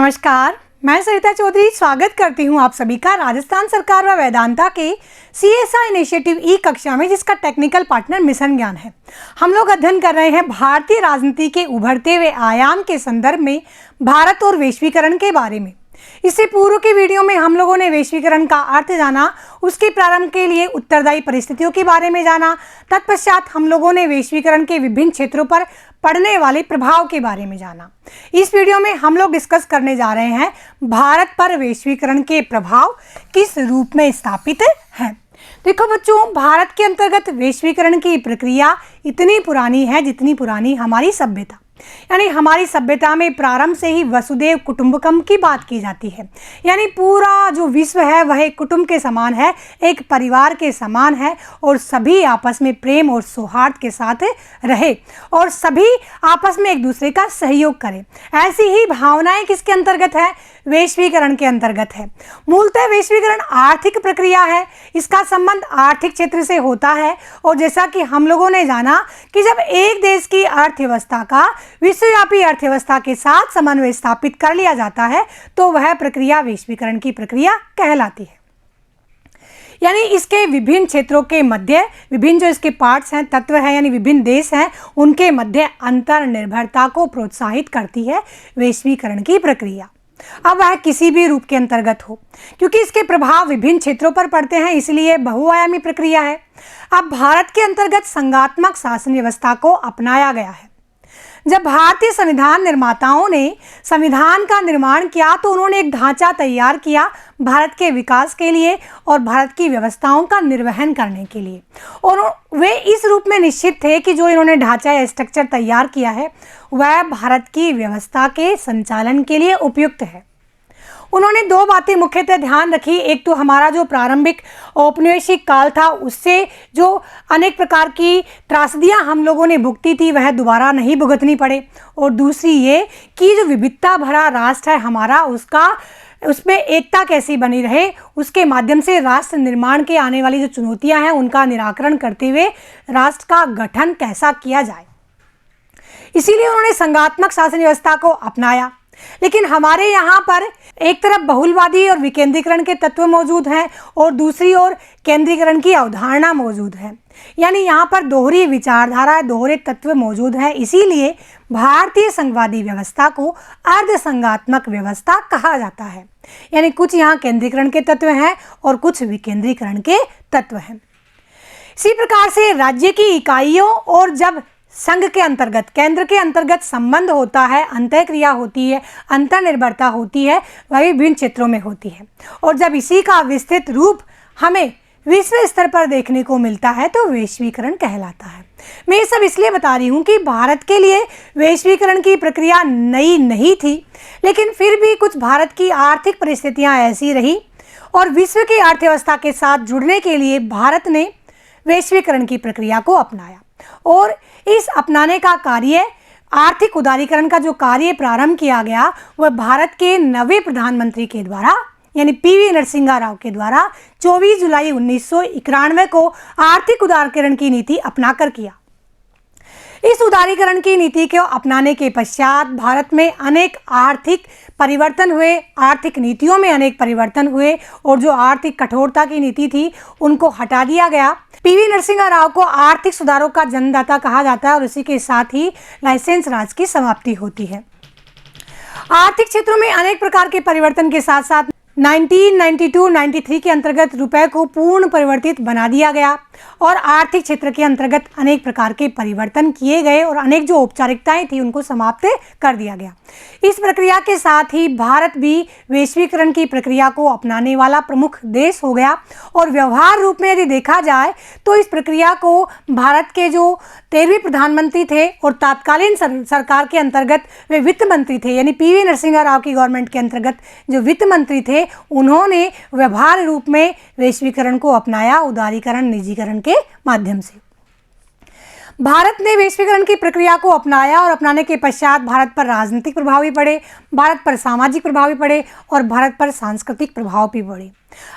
नमस्कार, मैं सरिता चौधरी स्वागत करती हूं आप सभी का राजस्थान सरकार व वेदांता के CSR इनिशिएटिव ई कक्षा में, जिसका टेक्निकल पार्टनर मिशन ज्ञान है। हम लोग अध्ययन कर रहे हैं भारतीय राजनीति के उभरते हुए आयाम के संदर्भ में भारत और वैश्वीकरण के बारे में। इससे पूर्व की वीडियो में हम लोगों ने वैश्वीकरण का अर्थ जाना, उसके प्रारंभ के लिए उत्तरदायी परिस्थितियों के बारे में जाना। तत्पश्चात हम लोगों ने वैश्वीकरण के विभिन्न क्षेत्रों पर पड़ने वाले प्रभाव के बारे में जाना। इस वीडियो में हम लोग डिस्कस करने जा रहे हैं भारत पर वैश्वीकरण के प्रभाव किस रूप में स्थापित है। देखो बच्चों, भारत के अंतर्गत वैश्वीकरण की प्रक्रिया इतनी पुरानी है जितनी पुरानी हमारी सभ्यता। यानी हमारी सभ्यता में प्रारंभ से ही वसुदेव कुटुंबकम की बात की जाती है। यानी पूरा जो विश्व है वह एक कुटुंब के समान है, एक परिवार के समान है, और सभी आपस में प्रेम और सौहार्द के साथ रहे और सभी आपस में एक दूसरे का सहयोग करें। ऐसी ही भावनाएं किसके अंतर्गत है? वैश्वीकरण के अंतर्गत है। मूलतः वैश्वीकरण आर्थिक प्रक्रिया है, इसका संबंध आर्थिक क्षेत्र से होता है। और जैसा कि हम लोगों ने जाना कि जब एक देश की अर्थव्यवस्था का विश्वव्यापी अर्थव्यवस्था के साथ समन्वय स्थापित कर लिया जाता है तो वह प्रक्रिया वैश्वीकरण की प्रक्रिया कहलाती है। यानी इसके विभिन्न क्षेत्रों के मध्य विभिन्न जो इसके पार्ट्स हैं, तत्व हैं, यानी विभिन्न देश हैं, उनके मध्य अंतर निर्भरता को प्रोत्साहित करती है वैश्वीकरण की प्रक्रिया। अब वह किसी भी रूप के अंतर्गत हो, क्योंकि इसके प्रभाव विभिन्न क्षेत्रों पर पड़ते हैं, इसलिए बहुआयामी प्रक्रिया है। अब भारत के अंतर्गत संघात्मक शासन व्यवस्था को अपनाया गया है। जब भारतीय संविधान निर्माताओं ने संविधान का निर्माण किया तो उन्होंने एक ढांचा तैयार किया भारत के विकास के लिए और भारत की व्यवस्थाओं का निर्वहन करने के लिए। और वे इस रूप में निश्चित थे कि जो इन्होंने ढांचा या स्ट्रक्चर तैयार किया है वह भारत की व्यवस्था के संचालन के लिए उपयुक्त है। उन्होंने दो बातें मुख्यतः ध्यान रखी। एक तो हमारा जो प्रारंभिक औपनिवेशिक काल था उससे जो अनेक प्रकार की त्रासदियां हम लोगों ने भुगती थी वह दोबारा नहीं भुगतनी पड़े, और दूसरी ये कि जो विविधता भरा राष्ट्र है हमारा, उसमें एकता कैसी बनी रहे, उसके माध्यम से राष्ट्र निर्माण के आने वाली जो चुनौतियां हैं उनका निराकरण करते हुए राष्ट्र का गठन कैसा किया जाए। इसीलिए उन्होंने संघात्मक शासन व्यवस्था को अपनाया। लेकिन हमारे यहाँ पर एक तरफ बहुलवादी और विकेंद्रीकरण के तत्व मौजूद हैं और दूसरी ओर केंद्रीकरण की अवधारणा मौजूद है। यानी यहाँ पर दोहरी विचारधारा, दोहरे तत्व मौजूद हैं। इसीलिए भारतीय संघवादी व्यवस्था को अर्ध संघात्मक व्यवस्था कहा जाता है। यानी कुछ यहाँ केंद्रीकरण के तत्व हैं और कुछ विकेंद्रीकरण के तत्व हैं। इसी प्रकार से राज्य की इकाइयों और जब संघ के अंतर्गत, केंद्र के अंतर्गत संबंध होता है, अंतःक्रिया होती है, अंतर्निर्भरता होती है, वह विभिन्न क्षेत्रों में होती है। और जब इसी का विस्तृत रूप हमें विश्व स्तर पर देखने को मिलता है तो वैश्वीकरण कहलाता है। मैं ये सब इसलिए बता रही हूँ कि भारत के लिए वैश्वीकरण की प्रक्रिया नई नहीं थी, लेकिन फिर भी कुछ भारत की आर्थिक परिस्थितियाँ ऐसी रही और विश्व की अर्थव्यवस्था के साथ जुड़ने के लिए भारत ने वैश्वीकरण की प्रक्रिया को अपनाया। और इस अपनाने का कार्य, आर्थिक उदारीकरण का जो कार्य प्रारंभ किया गया वह भारत के नवे प्रधानमंत्री के द्वारा, यानी PV नरसिम्हा राव के द्वारा 24 जुलाई 1991 को आर्थिक उदारीकरण की नीति अपनाकर किया। इस उदारीकरण की नीति को अपनाने के पश्चात भारत में अनेक आर्थिक परिवर्तन हुए, आर्थिक नीतियों में अनेक परिवर्तन हुए और जो आर्थिक कठोरता की नीति थी उनको हटा दिया गया। PV नरसिम्हा राव को आर्थिक सुधारों का जन्मदाता कहा जाता है और उसी के साथ ही लाइसेंस राज की समाप्ति होती है। आर्थिक क्षेत्रों में अनेक प्रकार के परिवर्तन के साथ साथ 1992-93 के अंतर्गत रुपए को पूर्ण परिवर्तित बना दिया गया और आर्थिक क्षेत्र के अंतर्गत अनेक प्रकार के परिवर्तन किए गए और अनेक जो औपचारिकताएं थी उनको समाप्त कर दिया गया। इस प्रक्रिया के साथ ही भारत भी वैश्वीकरण की प्रक्रिया को अपनाने वाला प्रमुख देश हो गया। और व्यवहार रूप में यदि देखा जाए तो इस प्रक्रिया को भारत के जो 13वें प्रधानमंत्री थे और तत्कालीन सरकार के अंतर्गत वे वित्त मंत्री थे, यानी PV नरसिम्हा राव की गवर्नमेंट के अंतर्गत जो वित्त मंत्री थे, उन्होंने व्यवहार रूप में वैश्वीकरण को अपनाया उदारीकरण, निजीकरण के माध्यम से। भारत ने वैश्वीकरण की प्रक्रिया को अपनाया और अपनाने के पश्चात भारत पर राजनीतिक प्रभाव भी पड़े, भारत पर सामाजिक प्रभाव भी पड़े और भारत पर सांस्कृतिक प्रभाव भी पड़े।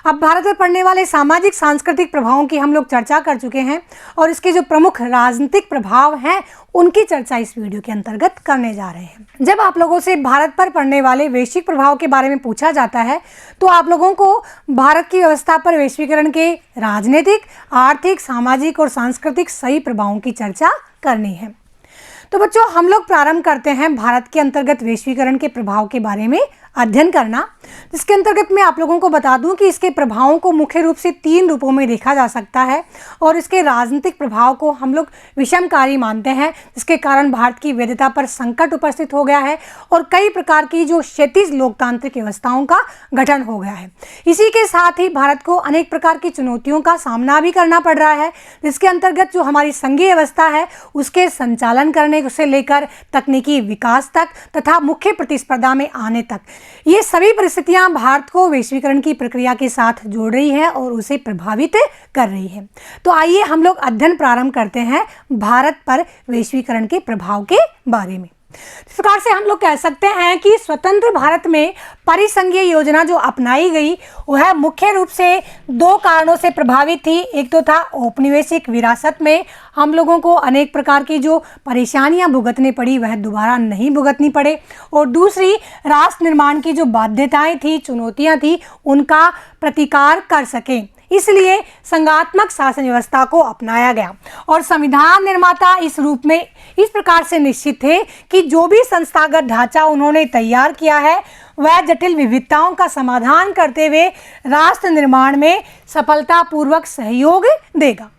अब भारत पर पड़ने वाले सामाजिक सांस्कृतिक प्रभावों की हम लोग चर्चा कर चुके हैं और इसके जो प्रमुख राजनीतिक प्रभाव हैं उनकी चर्चा इस वीडियो के अंतर्गत करने जा रहे हैं। जब आप लोगों से भारत पर पड़ने वाले वैश्विक प्रभाव के बारे में पूछा जाता है तो आप लोगों को भारत की व्यवस्था पर वैश्वीकरण के राजनीतिक, आर्थिक, सामाजिक और सांस्कृतिक सही प्रभावों की चर्चा करनी है। तो बच्चों, हम लोग प्रारंभ करते हैं भारत के अंतर्गत वैश्वीकरण के प्रभाव के बारे में अध्ययन करना, जिसके अंतर्गत मैं आप लोगों को बता दूं कि इसके प्रभावों को मुख्य रूप से 3 रूपों में देखा जा सकता है और इसके राजनीतिक प्रभाव को हम लोग विषमकारी मानते हैं, जिसके कारण भारत की वैधता पर संकट उपस्थित हो गया है और कई प्रकार की जो क्षैतिज लोकतांत्रिक व्यवस्थाओं का गठन हो गया है। इसी के साथ ही भारत को अनेक प्रकार की चुनौतियों का सामना भी करना पड़ रहा है, जिसके अंतर्गत जो हमारी संघीय व्यवस्था है उसके संचालन करने से लेकर तकनीकी विकास तक तथा मुख्य प्रतिस्पर्धा में आने तक, ये सभी परिस्थितियां भारत को वैश्वीकरण की प्रक्रिया के साथ जोड़ रही है और उसे प्रभावित कर रही है। तो आइए हम लोग अध्ययन प्रारंभ करते हैं भारत पर वैश्वीकरण के प्रभाव के बारे में। इस प्रकार से हम लोग कह सकते हैं कि स्वतंत्र भारत में परिसंघीय योजना जो अपनाई गई वह मुख्य रूप से 2 कारणों से प्रभावित थी। एक तो था औपनिवेशिक विरासत में हम लोगों को अनेक प्रकार की जो परेशानियां भुगतनी पड़ी वह दोबारा नहीं भुगतनी पड़े, और दूसरी राष्ट्र निर्माण की जो बाध्यताएं थी, चुनौतियां थी, उनका प्रतिकार कर सकें, इसलिए संघात्मक शासन व्यवस्था को अपनाया गया। और संविधान निर्माता इस रूप में इस प्रकार से निश्चित थे कि जो भी संस्थागत ढांचा उन्होंने तैयार किया है वह जटिल विविधताओं का समाधान करते हुए राष्ट्र निर्माण में सफलतापूर्वक सहयोग देगा।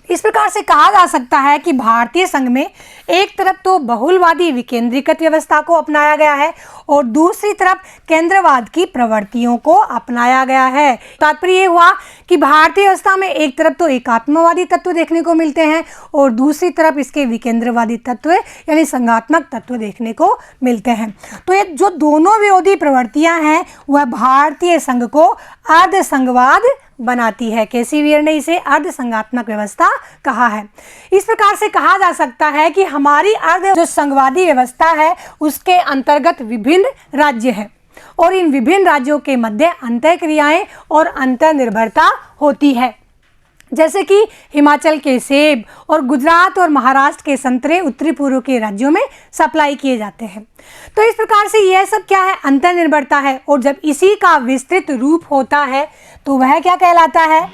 इस प्रकार से कहा जा सकता है कि भारतीय संघ में एक तरफ तो बहुलवादी विकेंद्रीकृत व्यवस्था को अपनाया गया है और दूसरी तरफ केंद्रवाद की प्रवृत्तियों को अपनाया गया है। तात्पर्य ये हुआ कि भारतीय व्यवस्था में एक तरफ तो एकात्मवादी तत्व देखने को मिलते हैं और दूसरी तरफ इसके विकेंद्रवादी तत्व यानी संघात्मक तत्व देखने को मिलते हैं। तो ये जो दोनों विरोधी प्रवृत्तियां हैं वह भारतीय संघ को अर्ध संघवाद बनाती है। केसीवीयर ने इसे अर्ध संघात्मक व्यवस्था कहा है। इस प्रकार से कहा जा सकता है कि हमारी अर्ध जो संघवादी व्यवस्था है उसके अंतर्गत विभिन्न राज्य हैं और इन विभिन्न राज्यों के मध्य अंतःक्रियाएं और अंतर्निर्भरता होती है, जैसे कि हिमाचल के सेब और गुजरात और महाराष्ट्र के संतरे उत्तरी पूर्व के राज्यों में सप्लाई किए जाते हैं। तो इस प्रकार से यह सब क्या है, अंतर्निर्भरता है। और जब इसी का विस्तृत रूप होता है तो वह क्या कहलाता है,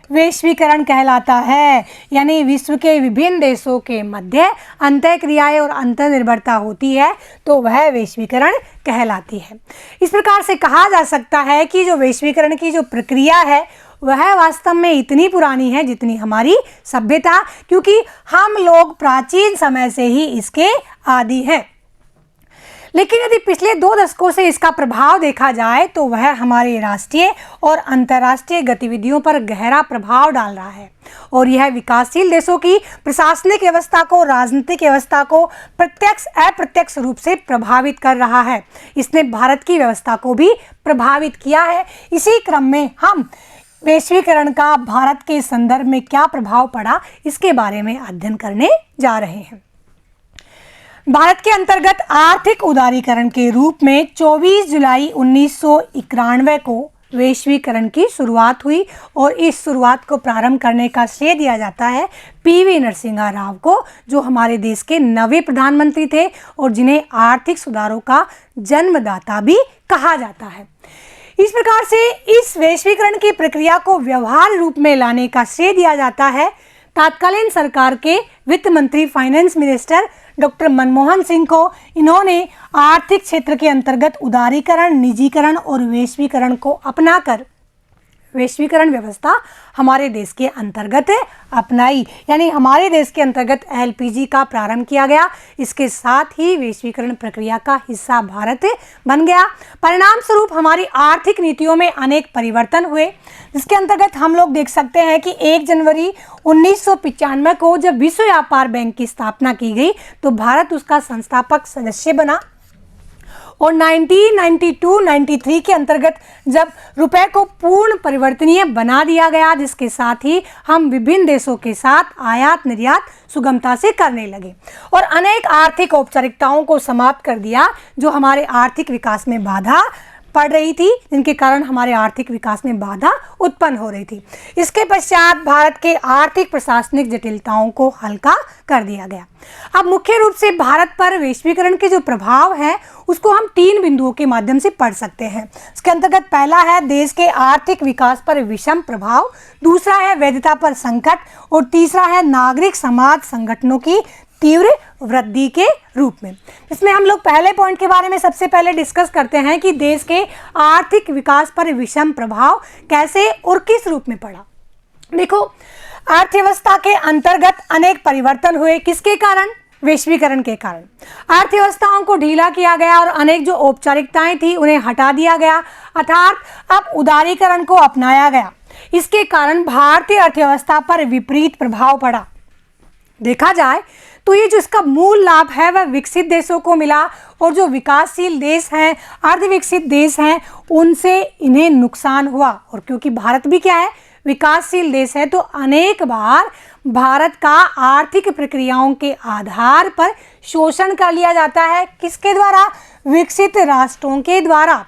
वैश्वीकरण कहलाता है। यानी विश्व के विभिन्न देशों के मध्य अंतःक्रियाएं और अंतर्निर्भरता होती है तो वह वैश्वीकरण कहलाती है। इस प्रकार से कहा जा सकता है कि जो वैश्वीकरण की जो प्रक्रिया है वह वास्तव में इतनी पुरानी है जितनी हमारी सभ्यता, क्योंकि हम लोग प्राचीन समय से ही इसके आदी हैं। लेकिन यदि पिछले 2 दशकों से इसका प्रभाव देखा जाए तो वह हमारे राष्ट्रीय और अंतर्राष्ट्रीय गतिविधियों पर गहरा प्रभाव डाल रहा है और यह विकासशील देशों की प्रशासनिक व्यवस्था को, राजनीतिक व्यवस्था को प्रत्यक्ष अप्रत्यक्ष रूप से प्रभावित कर रहा है। इसने भारत की व्यवस्था को भी प्रभावित किया है। इसी क्रम में हम वैश्वीकरण का भारत के संदर्भ में क्या प्रभाव पड़ा इसके बारे में अध्ययन करने जा रहे हैं। भारत के अंतर्गत आर्थिक उदारीकरण के रूप में 24 जुलाई 1991 को वैश्वीकरण की शुरुआत हुई और इस शुरुआत को प्रारंभ करने का श्रेय दिया जाता है पीवी नरसिम्हा राव को, जो हमारे देश के 9वें प्रधानमंत्री थे और जिन्हें आर्थिक सुधारों का जन्मदाता भी कहा जाता है। इस प्रकार से इस वैश्वीकरण की प्रक्रिया को व्यवहार रूप में लाने का श्रेय दिया जाता है तत्कालीन सरकार के वित्त मंत्री, finance minister doctor Manmohan Singh को। इन्होंने आर्थिक क्षेत्र के अंतर्गत उदारीकरण, निजीकरण और वैश्वीकरण को अपनाकर वैश्वीकरण व्यवस्था हमारे देश के अंतर्गत अपनाई, यानी हमारे देश के अंतर्गत एलपीजी का प्रारंभ किया गया। इसके साथ ही वैश्वीकरण प्रक्रिया का हिस्सा भारत बन गया। परिणाम स्वरूप हमारी आर्थिक नीतियों में अनेक परिवर्तन हुए, जिसके अंतर्गत हम लोग देख सकते हैं कि 1 जनवरी 1995 को जब विश्व व्यापार बैंक की स्थापना की गई तो भारत उसका संस्थापक सदस्य बना और 1992-93 के अंतर्गत जब रुपए को पूर्ण परिवर्तनीय बना दिया गया, जिसके साथ ही हम विभिन्न देशों के साथ आयात निर्यात सुगमता से करने लगे और अनेक आर्थिक औपचारिकताओं को समाप्त कर दिया जो हमारे आर्थिक विकास में बाधा पड़ रही थी, जिनके कारण हमारे आर्थिक विकास में बाधा उत्पन्न हो रही थी। इसके पश्चात भारत के आर्थिक प्रशासनिक जटिलताओं को हल्का कर दिया गया। अब मुख्य रूप से भारत पर वैश्वीकरण के जो प्रभाव है उसको हम 3 बिंदुओं के माध्यम से पढ़ सकते हैं। इसके अंतर्गत पहला है देश के आर्थिक विकास पर विषम प्रभाव, दूसरा है वैधता पर संकट और तीसरा है नागरिक समाज संगठनों की तीव्र वृद्धि के रूप में। इसमें हम लोग पहले पॉइंट के बारे में सबसे पहले डिस्कस करते हैं कि देश के आर्थिक विकास पर विषम प्रभाव कैसे और किस रूप में पड़ा। देखो, अर्थव्यवस्था के अंतर्गत अनेक परिवर्तन हुए, किसके कारण? वैश्वीकरण के कारण। अर्थव्यवस्थाओं को ढीला किया गया और अनेक जो औपचारिकताएं थी उन्हें हटा दिया गया, अर्थात अब उदारीकरण को अपनाया गया। इसके कारण भारतीय अर्थव्यवस्था पर विपरीत प्रभाव पड़ा। देखा जाए तो ये जो इसका मूल लाभ है वह विकसित देशों को मिला और जो विकासशील देश हैं, अर्धविकसित देश हैं, उनसे इन्हें नुकसान हुआ। और क्योंकि भारत भी क्या है, विकासशील देश है, तो अनेक बार भारत का आर्थिक प्रक्रियाओं के आधार पर शोषण कर लिया जाता है। किसके द्वारा? विकसित राष्ट्रों के द्वारा।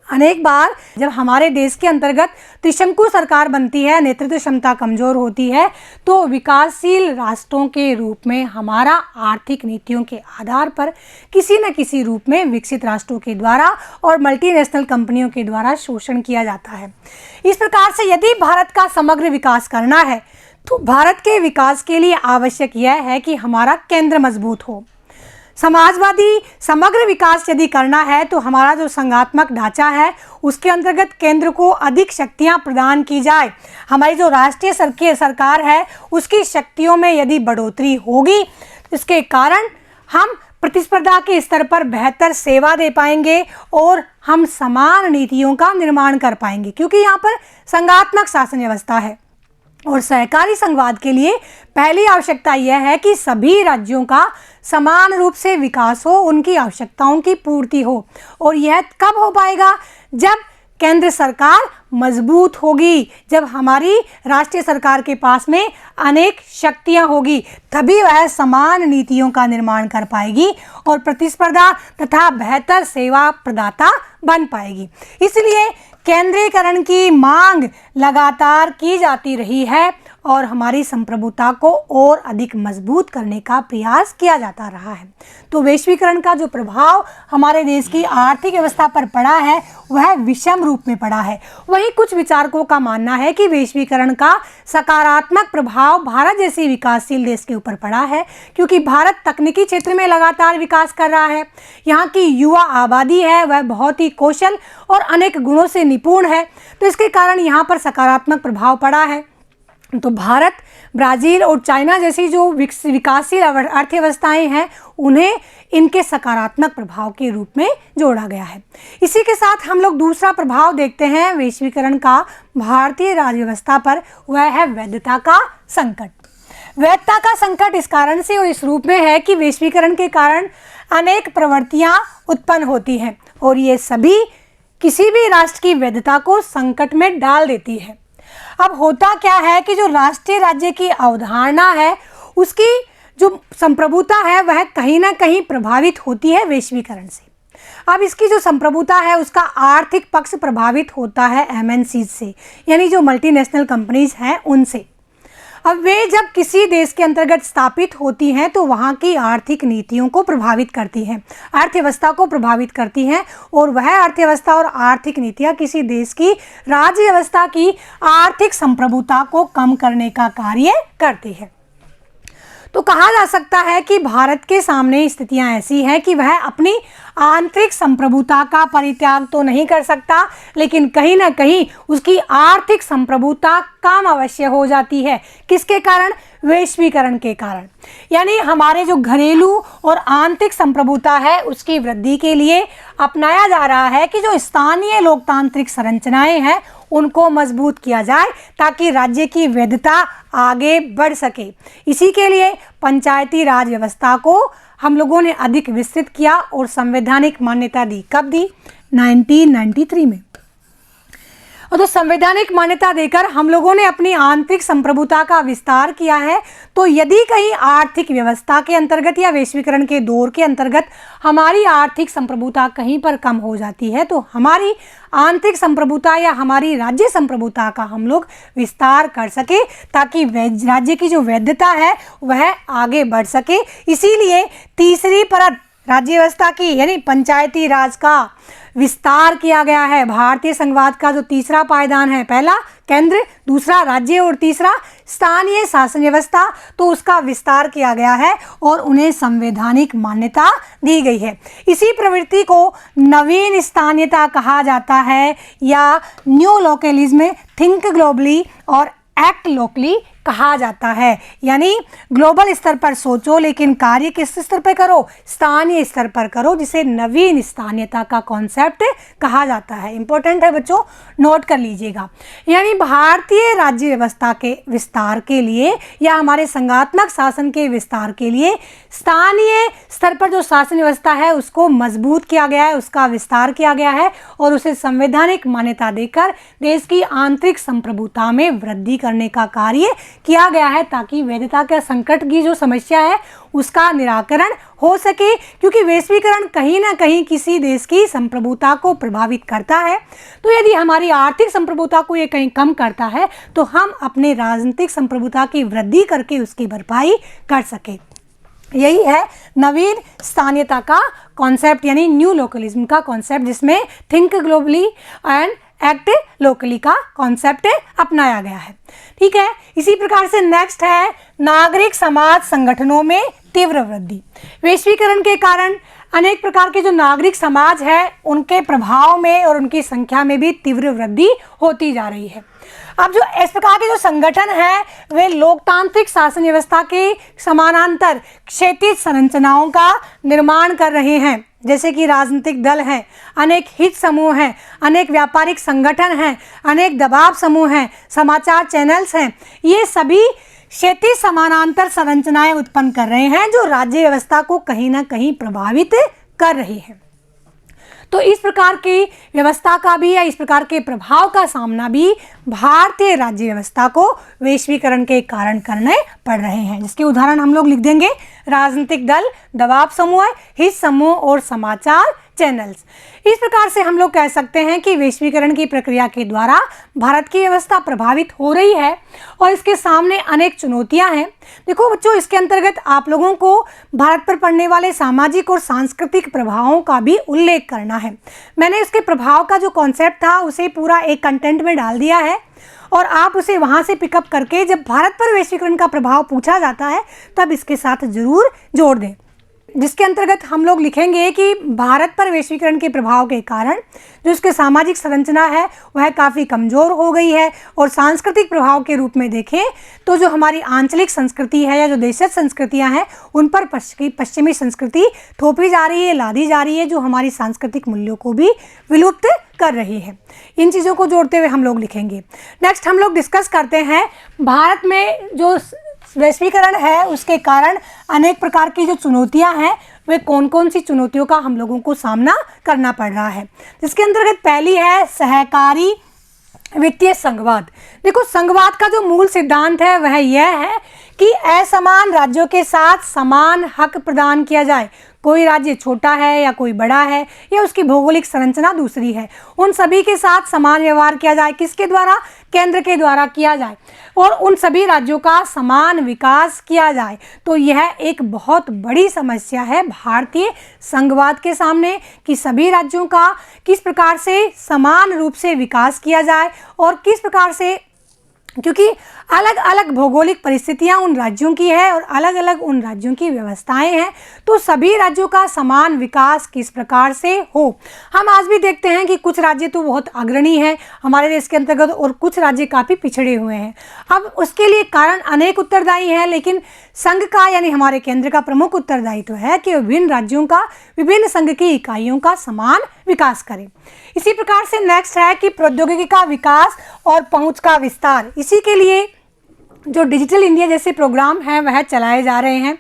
अनेक बार जब हमारे देश के अंतर्गत त्रिशंकु सरकार बनती है, नेतृत्व क्षमता कमजोर होती है, तो विकासशील राष्ट्रों के रूप में हमारा आर्थिक नीतियों के आधार पर किसी न किसी रूप में विकसित राष्ट्रों के द्वारा और मल्टीनेशनल कंपनियों के द्वारा शोषण किया जाता है। इस प्रकार से यदि भारत का समग्र विकास करना है तो भारत के विकास के लिए आवश्यक यह है कि हमारा केंद्र मजबूत हो। समाजवादी समग्र विकास यदि करना है तो हमारा जो संघात्मक ढांचा है उसके अंतर्गत केंद्र को अधिक शक्तियां प्रदान की जाए। हमारी जो राष्ट्रीय सरकार है उसकी शक्तियों में यदि बढ़ोतरी होगी तो इसके कारण हम प्रतिस्पर्धा के स्तर पर बेहतर सेवा दे पाएंगे और हम समान नीतियों का निर्माण कर पाएंगे, क्योंकि यहाँ पर संघात्मक शासन व्यवस्था है। और सहकारी संघवाद के लिए पहली आवश्यकता यह है कि सभी राज्यों का समान रूप से विकास हो, उनकी आवश्यकताओं की पूर्ति हो। और यह कब हो पाएगा? जब केंद्र सरकार मजबूत होगी, जब हमारी राष्ट्रीय सरकार के पास में अनेक शक्तियां होगी, तभी वह समान नीतियों का निर्माण कर पाएगी और प्रतिस्पर्धा तथा बेहतर सेवा प्रदाता बन पाएगी। इसलिए केंद्रीकरण की मांग लगातार की जाती रही है और हमारी संप्रभुता को और अधिक मजबूत करने का प्रयास किया जाता रहा है। तो वैश्वीकरण का जो प्रभाव हमारे देश की आर्थिक व्यवस्था पर पड़ा है वह विषम रूप में पड़ा है। वहीं कुछ विचारकों का मानना है कि वैश्वीकरण का सकारात्मक प्रभाव भारत जैसे विकासशील देश के ऊपर पड़ा है, क्योंकि भारत तकनीकी क्षेत्र में लगातार विकास कर रहा है। यहाँ की युवा आबादी है वह बहुत ही कौशल और अनेक गुणों से निपुण है, तो इसके कारण यहाँ पर सकारात्मक प्रभाव पड़ा है। तो भारत, ब्राज़ील और चाइना जैसी जो विकासशील अर्थव्यवस्थाएं हैं उन्हें इनके सकारात्मक प्रभाव के रूप में जोड़ा गया है। इसी के साथ हम लोग दूसरा प्रभाव देखते हैं वैश्वीकरण का भारतीय राज्य व्यवस्था पर, वह है वैधता का संकट। वैधता का संकट इस कारण से और इस रूप में है कि वैश्वीकरण के कारण अनेक प्रवृत्तियां उत्पन्न होती हैं और ये सभी किसी भी राष्ट्र की वैधता को संकट में डाल देती है। अब होता क्या है कि जो राष्ट्रीय राज्य की अवधारणा है उसकी जो संप्रभुता है वह कहीं ना कहीं प्रभावित होती है वैश्वीकरण से। अब इसकी जो संप्रभुता है उसका आर्थिक पक्ष प्रभावित होता है एमएनसी से, यानी जो मल्टीनेशनल कंपनीज हैं उनसे। अब वे जब किसी देश के अंतर्गत स्थापित होती हैं तो वहाँ की आर्थिक नीतियों को प्रभावित करती हैं, अर्थव्यवस्था को प्रभावित करती हैं और वह अर्थव्यवस्था और आर्थिक नीतियाँ किसी देश की राज्य व्यवस्था की आर्थिक संप्रभुता को कम करने का कार्य करती है। तो कहा जा सकता है कि भारत के सामने स्थितियां ऐसी हैं कि वह अपनी आंतरिक संप्रभुता का परित्याग तो नहीं कर सकता, लेकिन कहीं ना कहीं उसकी आर्थिक संप्रभुता कम अवश्य हो जाती है। किसके कारण? वैश्वीकरण के कारण। यानी हमारे जो घरेलू और आंतरिक संप्रभुता है उसकी वृद्धि के लिए अपनाया जा रहा है कि जो स्थानीय लोकतांत्रिक संरचनाएं हैं उनको मजबूत किया जाए ताकि राज्य की वैधता आगे बढ़ सके। इसी के लिए पंचायती राज व्यवस्था को हम लोगों ने अधिक विस्तृत किया और संवैधानिक मान्यता दी। कब दी? 1993 में। और तो संवैधानिक मान्यता देकर हम लोगों ने अपनी आंतरिक संप्रभुता का विस्तार किया है। तो यदि कहीं आर्थिक व्यवस्था के अंतर्गत या वैश्वीकरण के दौर के अंतर्गत हमारी आर्थिक संप्रभुता कहीं पर कम हो जाती है, तो हमारी आंतरिक संप्रभुता या हमारी राज्य संप्रभुता का हम लोग विस्तार कर सके, ताकि राज्य की जो वैधता है वह आगे बढ़ सके। इसीलिए तीसरी परत राज्य व्यवस्था की यानी पंचायती राज का विस्तार किया गया है। भारतीय संघवाद का जो तीसरा पायदान है, पहला केंद्र, दूसरा राज्य और तीसरा स्थानीय शासन व्यवस्था, तो उसका विस्तार किया गया है और उन्हें संवैधानिक मान्यता दी गई है। इसी प्रवृत्ति को नवीन स्थानीयता कहा जाता है या न्यू लोकलिज्म, थिंक ग्लोबली और एक्ट लोकली कहा जाता है। यानी ग्लोबल स्तर पर सोचो लेकिन कार्य किस स्तर पर करो, स्थानीय स्तर पर करो, जिसे नवीन स्थानीयता का कॉन्सेप्ट कहा जाता है। इंपॉर्टेंट है बच्चों, नोट कर लीजिएगा। यानी भारतीय राज्य व्यवस्था के विस्तार के लिए या हमारे संघात्मक शासन के विस्तार के लिए स्थानीय स्तर पर जो शासन व्यवस्था है उसको मजबूत किया गया है, उसका विस्तार किया गया है और उसे संवैधानिक मान्यता देकर देश की आंतरिक संप्रभुता में वृद्धि करने का कार्य किया गया है, ताकि वैधता के संकट की जो समस्या है उसका निराकरण हो सके। क्योंकि वैश्वीकरण कहीं ना कहीं किसी देश की संप्रभुता को प्रभावित करता है, तो यदि हमारी आर्थिक संप्रभुता को ये कहीं कम करता है तो हम अपने राजनीतिक संप्रभुता की वृद्धि करके उसकी भरपाई कर सके। यही है नवीन स्थानीयता का कॉन्सेप्ट यानी न्यू लोकलिज्म का कॉन्सेप्ट, जिसमें think globally and act locally का कॉन्सेप्ट अपनाया गया है। ठीक है, इसी प्रकार से नेक्स्ट है नागरिक समाज संगठनों में तीव्र वृद्धि। वैश्वीकरण के कारण अनेक प्रकार के जो नागरिक समाज है उनके प्रभाव में और उनकी संख्या में भी तीव्र वृद्धि होती जा रही है। अब जो इस प्रकार के जो संगठन है वे लोकतांत्रिक शासन व्यवस्था के समानांतर क्षैतिज संरचनाओं का निर्माण कर रहे हैं, जैसे कि राजनीतिक दल हैं, अनेक हित समूह हैं, अनेक व्यापारिक संगठन हैं, अनेक दबाव समूह हैं, समाचार चैनल्स हैं। ये सभी क्षैतिज समानांतर संरचनाएं उत्पन्न कर रहे हैं जो राज्य व्यवस्था को कहीं ना कहीं प्रभावित कर रही है। तो इस प्रकार की व्यवस्था का भी या इस प्रकार के प्रभाव का सामना भी भारतीय राज्य व्यवस्था को वैश्वीकरण के कारण करने पड़ रहे हैं, जिसके उदाहरण हम लोग लिख देंगे। राजनीतिक दल, दबाव समूह, हित समूह और समाचार चैनल्स। इस प्रकार से हम लोग कह सकते हैं कि वैश्वीकरण की प्रक्रिया के द्वारा भारत की व्यवस्था प्रभावित हो रही है और इसके सामने अनेक चुनौतियां हैं। देखो बच्चों, इसके अंतर्गत आप लोगों को भारत पर पड़ने वाले सामाजिक और सांस्कृतिक प्रभावों का भी उल्लेख करना है। मैंने इसके प्रभाव का जो कॉन्सेप्ट था उसे पूरा एक कंटेंट में डाल दिया है और आप उसे वहां से पिकअप करके जब भारत पर वैश्वीकरण का प्रभाव पूछा जाता है तब इसके साथ जरूर जोड़ दें, जिसके अंतर्गत हम लोग लिखेंगे कि भारत पर वैश्वीकरण के प्रभाव के कारण जो उसके सामाजिक संरचना है वह काफ़ी कमज़ोर हो गई है और सांस्कृतिक प्रभाव के रूप में देखें तो जो हमारी आंचलिक संस्कृति है या जो देशज संस्कृतियां हैं उन पर पश्चिमी संस्कृति थोपी जा रही है, लादी जा रही है, जो हमारी सांस्कृतिक मूल्यों को भी विलुप्त कर रही है। इन चीज़ों को जोड़ते हुए हम लोग लिखेंगे। नेक्स्ट हम लोग डिस्कस करते हैं भारत में जो वैश्वीकरण है उसके कारण अनेक प्रकार की जो चुनौतियां हैं वे कौन कौन सी चुनौतियों का हम लोगों को सामना करना पड़ रहा है। जिसके अंतर्गत पहली है सहकारी वित्तीय संघवाद। देखो, संघवाद का जो मूल सिद्धांत है वह यह है कि असमान राज्यों के साथ समान हक प्रदान किया जाए। कोई राज्य छोटा है या कोई बड़ा है या उसकी भौगोलिक संरचना दूसरी है, उन सभी के साथ समान व्यवहार किया जाए। किसके द्वारा? केंद्र के द्वारा किया जाए और उन सभी राज्यों का समान विकास किया जाए। तो यह एक बहुत बड़ी समस्या है भारतीय संघवाद के सामने कि सभी राज्यों का किस प्रकार से समान रूप से विकास किया जाए और किस प्रकार से, क्योंकि अलग अलग भौगोलिक परिस्थितियां उन राज्यों की है और अलग अलग उन राज्यों की व्यवस्थाएं हैं, तो सभी राज्यों का समान विकास किस प्रकार से हो। हम आज भी देखते हैं कि कुछ राज्य तो बहुत अग्रणी हैं हमारे देश के अंतर्गत और कुछ राज्य काफ़ी पिछड़े हुए हैं। अब उसके लिए कारण अनेक उत्तरदायी हैं, लेकिन संघ का यानी हमारे केंद्र का प्रमुख उत्तरदायित्व है कि विभिन्न राज्यों का, विभिन्न संघ की इकाइयों का समान विकास करें। इसी प्रकार से नेक्स्ट है कि प्रौद्योगिकी का विकास और पहुंच का विस्तार। इसी के लिए जो डिजिटल इंडिया जैसे प्रोग्राम हैं वह चलाए जा रहे हैं।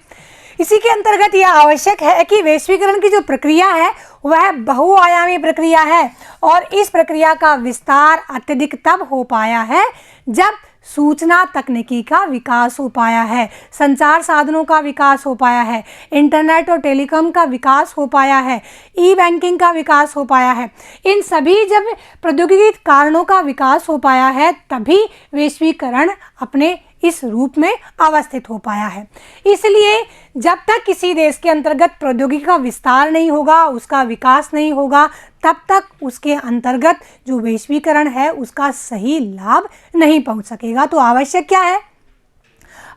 इसी के अंतर्गत यह आवश्यक है कि वैश्वीकरण की जो प्रक्रिया है वह बहुआयामी प्रक्रिया है और इस प्रक्रिया का विस्तार अत्यधिक तब हो पाया है जब सूचना तकनीकी का विकास हो पाया है, संचार साधनों का विकास हो पाया है, इंटरनेट और टेलीकॉम का विकास हो पाया है, ई बैंकिंग का विकास हो पाया है। इन सभी जब प्रौद्योगिकी कारणों का विकास हो पाया है तभी वैश्वीकरण अपने इस रूप में अवस्थित हो पाया है। इसलिए जब तक किसी देश के अंतर्गत प्रौद्योगिकी का विस्तार नहीं होगा, उसका विकास नहीं होगा, तब तक उसके अंतर्गत जो वैश्वीकरण है उसका सही लाभ नहीं पहुंच सकेगा। तो आवश्यक क्या है?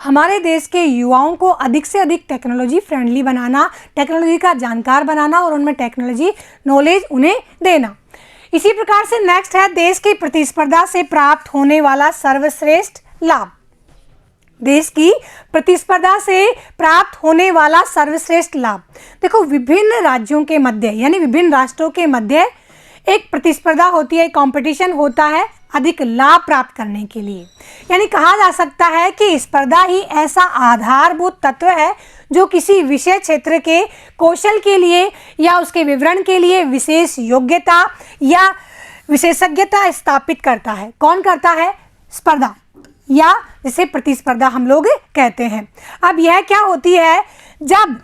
हमारे देश के युवाओं को अधिक से अधिक टेक्नोलॉजी फ्रेंडली बनाना, टेक्नोलॉजी का जानकार बनाना और उनमें टेक्नोलॉजी नॉलेज उन्हें देना। इसी प्रकार से नेक्स्ट है देश की प्रतिस्पर्धा से प्राप्त होने वाला सर्वश्रेष्ठ लाभ। देश की प्रतिस्पर्धा से प्राप्त होने वाला सर्वश्रेष्ठ लाभ। देखो, विभिन्न राज्यों के मध्य यानी विभिन्न राष्ट्रों के मध्य एक प्रतिस्पर्धा होती है, कंपटीशन होता है अधिक लाभ प्राप्त करने के लिए। यानी कहा जा सकता है कि स्पर्धा ही ऐसा आधारभूत तत्व है जो किसी विषय क्षेत्र के कौशल के लिए या उसके विवरण के लिए विशेष योग्यता या विशेषज्ञता स्थापित करता है। कौन करता है? स्पर्धा, या जिसे प्रतिस्पर्धा हम लोग कहते हैं। अब यह क्या होती है? जब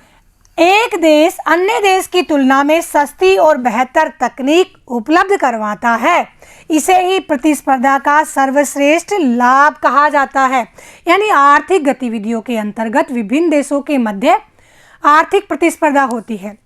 एक देश अन्य देश की तुलना में सस्ती और बेहतर तकनीक उपलब्ध करवाता है, इसे ही प्रतिस्पर्धा का सर्वश्रेष्ठ लाभ कहा जाता है। यानी आर्थिक गतिविधियों के अंतर्गत विभिन्न देशों के मध्य आर्थिक प्रतिस्पर्धा होती है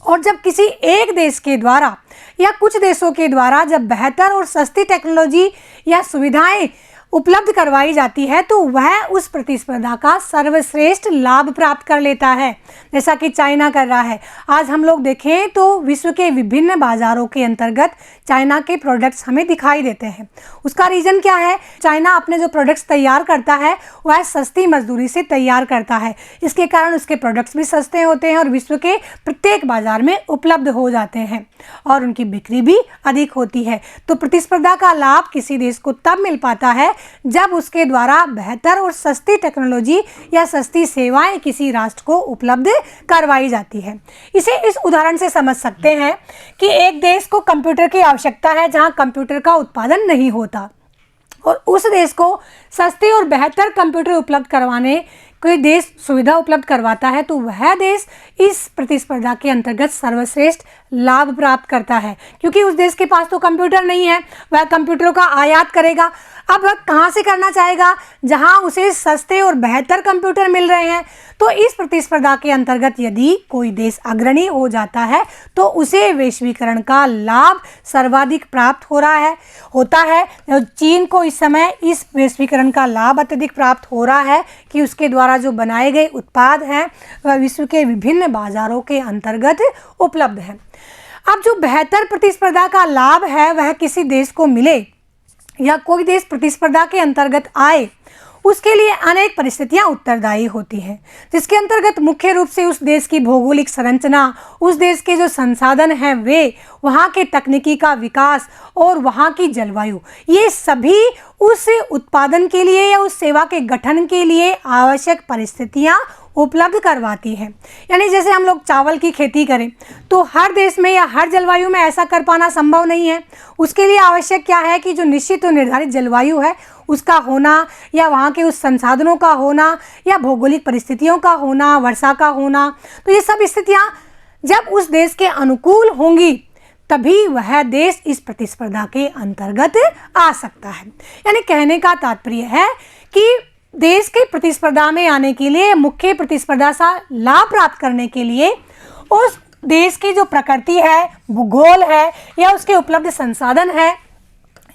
और जब किसी एक देश के द्वारा या कुछ देशों के द्वारा जब बेहतर और सस्ती टेक्नोलॉजी या सुविधाएं उपलब्ध करवाई जाती है तो वह उस प्रतिस्पर्धा का सर्वश्रेष्ठ लाभ प्राप्त कर लेता है, जैसा कि चाइना कर रहा है। आज हम लोग देखें तो विश्व के विभिन्न बाजारों के अंतर्गत चाइना के प्रोडक्ट्स हमें दिखाई देते हैं। उसका रीज़न क्या है? चाइना अपने जो प्रोडक्ट्स तैयार करता है वह सस्ती मजदूरी से तैयार करता है। इसके कारण उसके प्रोडक्ट्स भी सस्ते होते हैं और विश्व के प्रत्येक बाजार में उपलब्ध हो जाते हैं और उनकी बिक्री भी अधिक होती है। तो प्रतिस्पर्धा का लाभ किसी देश को तब मिल पाता है जब उसके द्वारा बेहतर और सस्ती टेक्नोलॉजी या सस्ती सेवाएं किसी राष्ट्र को उपलब्ध करवाई जाती है। इसे इस उदाहरण से समझ सकते हैं कि एक देश को कंप्यूटर की आवश्यकता है जहां कंप्यूटर का उत्पादन नहीं होता और उस देश को सस्ते और बेहतर कंप्यूटर उपलब्ध करवाने कोई देश सुविधा उपलब्ध करवाता है तो वह देश इस प्रतिस्पर्धा के अंतर्गत सर्वश्रेष्ठ लाभ प्राप्त करता है, क्योंकि उस देश के पास तो कंप्यूटर नहीं है, वह कंप्यूटरों का आयात करेगा। अब वह कहाँ से करना चाहेगा? जहाँ उसे सस्ते और बेहतर कंप्यूटर मिल रहे हैं। तो इस प्रतिस्पर्धा के अंतर्गत यदि कोई देश अग्रणी हो जाता है तो उसे वैश्वीकरण का लाभ सर्वाधिक प्राप्त होता है। चीन को इस समय इस वैश्वीकरण का लाभ अत्यधिक प्राप्त हो रहा है कि उसके द्वारा जो बनाए गए उत्पाद हैं वह विश्व के विभिन्न बाजारों के अंतर्गत उपलब्ध है। अब जो बेहतर प्रतिस्पर्धा का लाभ है वह किसी देश को मिले या कोई देश प्रतिस्पर्धा के अंतर्गत आए, उसके लिए अनेक परिस्थितियां उत्तरदायी होती हैं, जिसके अंतर्गत मुख्य रूप से उस देश की भौगोलिक संरचना, उस देश के जो संसाधन हैं वे, वहाँ के तकनीकी का विकास और वहाँ की जलवायु, ये सभी उस उत्पादन के लिए या उस सेवा के गठन के लिए आवश्यक परिस्थितियाँ उपलब्ध करवाती है। यानी जैसे हम लोग चावल की खेती करें तो हर देश में या हर जलवायु में ऐसा कर पाना संभव नहीं है। उसके लिए आवश्यक क्या है कि जो निश्चित और निर्धारित जलवायु है उसका होना या वहाँ के उस संसाधनों का होना या भौगोलिक परिस्थितियों का होना, वर्षा का होना, तो ये सब स्थितियाँ जब उस देश के अनुकूल होंगी तभी वह देश इस प्रतिस्पर्धा के अंतर्गत आ सकता है। यानी कहने का तात्पर्य है कि देश के प्रतिस्पर्धा में आने के लिए, मुख्य प्रतिस्पर्धा से लाभ प्राप्त करने के लिए उस देश की जो प्रकृति है, भूगोल है या उसके उपलब्ध संसाधन है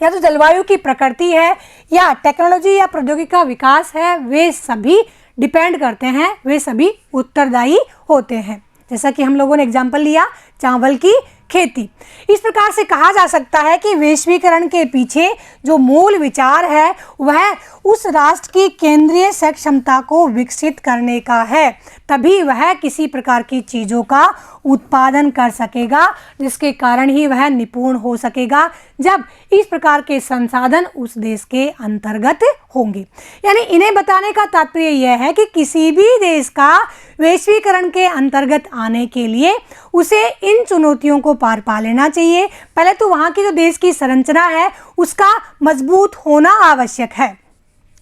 या जो जलवायु की प्रकृति है या टेक्नोलॉजी या प्रौद्योगिकी का विकास है, वे सभी डिपेंड करते हैं, वे सभी उत्तरदायी होते हैं। जैसा कि हम लोगों ने एग्जाम्पल लिया चावल की खेती। इस प्रकार से कहा जा सकता है कि वैश्वीकरण के पीछे जो मूल विचार है वह उस राष्ट्र की केंद्रीय सक्षमता को विकसित करने का है, तभी वह किसी प्रकार की चीज़ों का उत्पादन कर सकेगा, जिसके कारण ही वह निपुण हो सकेगा जब इस प्रकार के संसाधन उस देश के अंतर्गत होंगे। यानी इन्हें बताने का तात्पर्य यह है कि किसी भी देश का वैश्वीकरण के अंतर्गत आने के लिए उसे इन चुनौतियों को पार पा लेना चाहिए। पहले तो वहाँ की जो देश की संरचना है उसका मजबूत होना आवश्यक है,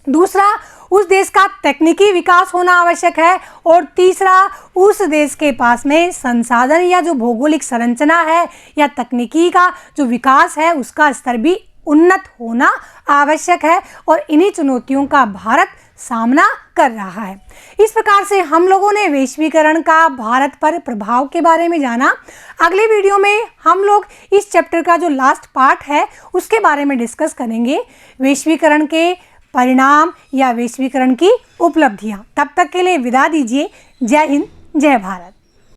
दूसरा उस देश का तकनीकी विकास होना आवश्यक है, और तीसरा उस देश के पास में संसाधन या जो भौगोलिक संरचना है या तकनीकी का जो विकास है उसका स्तर भी उन्नत होना आवश्यक है, और इन्हीं चुनौतियों का भारत सामना कर रहा है। इस प्रकार से हम लोगों ने वैश्वीकरण का भारत पर प्रभाव के बारे में जाना। अगले वीडियो में हम लोग इस चैप्टर का जो लास्ट पार्ट है उसके बारे में डिस्कस करेंगे, वैश्वीकरण के परिणाम या वैश्वीकरण की उपलब्धियां। तब तक के लिए विदा दीजिए। जय हिंद, जय भारत।